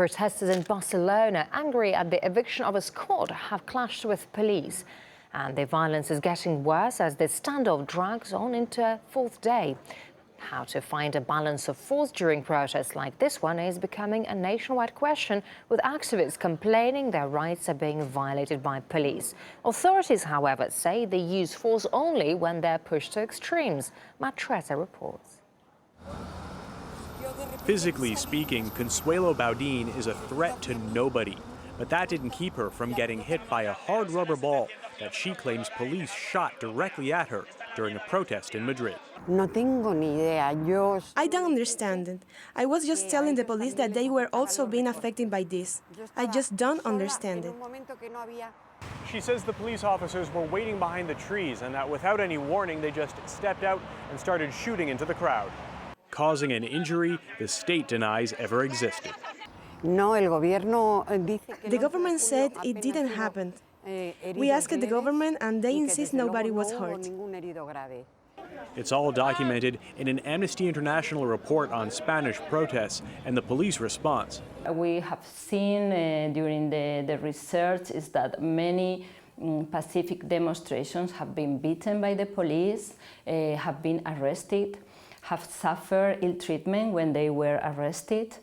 Protesters in Barcelona, angry at the eviction of a squad, have clashed with police. And the violence is getting worse as the standoff drags on into a fourth day. How to find a balance of force during protests like this one is becoming a nationwide question, with activists complaining their rights are being violated by police. Authorities, however, say they use force only when they're pushed to extremes. Trezza reports. Physically speaking, Consuelo Baudin is a threat to nobody. But that didn't keep her from getting hit by a hard rubber ball that she claims police shot directly at her during a protest in Madrid. I don't understand it. I was just telling the police that they were also being affected by this. I just don't understand it. She says the police officers were waiting behind the trees and that without any warning they just stepped out and started shooting into the crowd, causing an injury the state denies ever existed. The government said it didn't happen. We asked the government and they insist nobody was hurt. It's all documented in an Amnesty International report on Spanish protests and the police response. We have seen during the research is that many pacific demonstrations have been beaten by the police, have been arrested, have suffered ill treatment when they were arrested.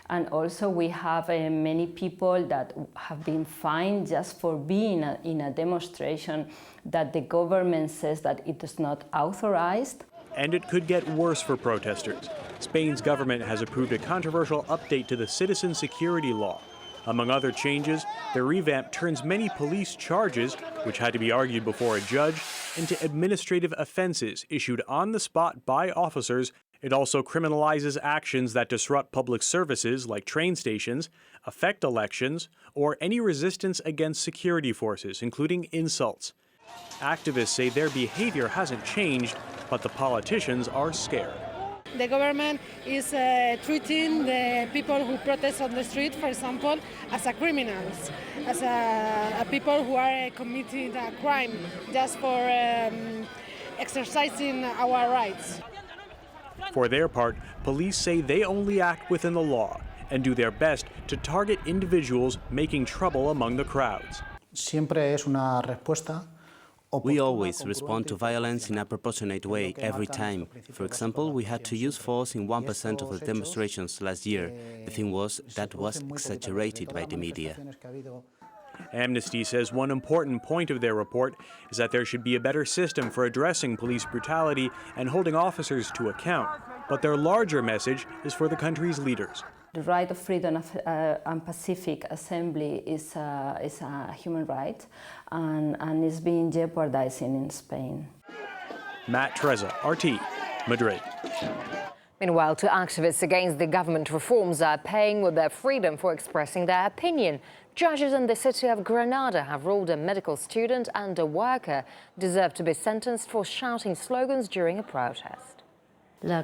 And also we have many people that have been fined just for being in a demonstration that the government says that it is not authorized. And it could get worse for protesters. Spain's government has approved a controversial update to the citizen security law. Among other changes, the revamp turns many police charges, which had to be argued before a judge, into administrative offenses issued on the spot by officers. It also criminalizes actions that disrupt public services like train stations, affect elections, or any resistance against security forces, including insults. Activists say their behavior hasn't changed, but the politicians are scared. The government is treating the people who protest on the street, for example, as criminals, as people who are committing a crime just for exercising our rights. For their part, police say they only act within the law and do their best to target individuals making trouble among the crowds. We always respond to violence in a proportionate way every time. For example, we had to use force in 1% of the demonstrations last year. The thing was that was exaggerated by the media. Amnesty says one important point of their report is that there should be a better system for addressing police brutality and holding officers to account. But their larger message is for the country's leaders. The right of freedom and pacific assembly is a human right and is being jeopardized in Spain. Trezza, RT, Madrid. Meanwhile, two activists against the government reforms are paying with their freedom for expressing their opinion. Judges in the city of Granada have ruled a medical student and a worker deserve to be sentenced for shouting slogans during a protest. The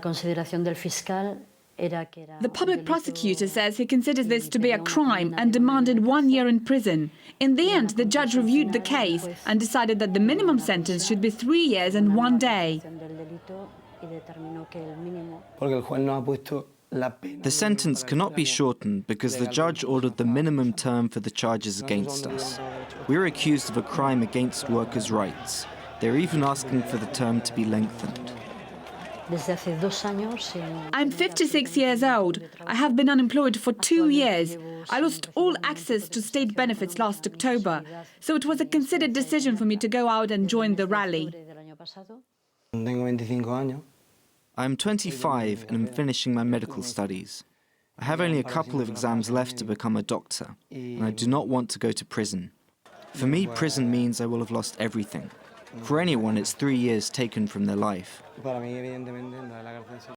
public prosecutor says he considers this to be a crime and demanded 1 year in prison. In the end, the judge reviewed the case and decided that the minimum sentence should be 3 years and 1 day. The sentence cannot be shortened because the judge ordered the minimum term for the charges against us. We're accused of a crime against workers' rights. They're even asking for the term to be lengthened. I'm 56 years old. I have been unemployed for 2 years. I lost all access to state benefits last October, so it was a considered decision for me to go out and join the rally. I'm 25 and I'm finishing my medical studies. I have only a couple of exams left to become a doctor, and I do not want to go to prison. For me, prison means I will have lost everything. For anyone, it's 3 years taken from their life.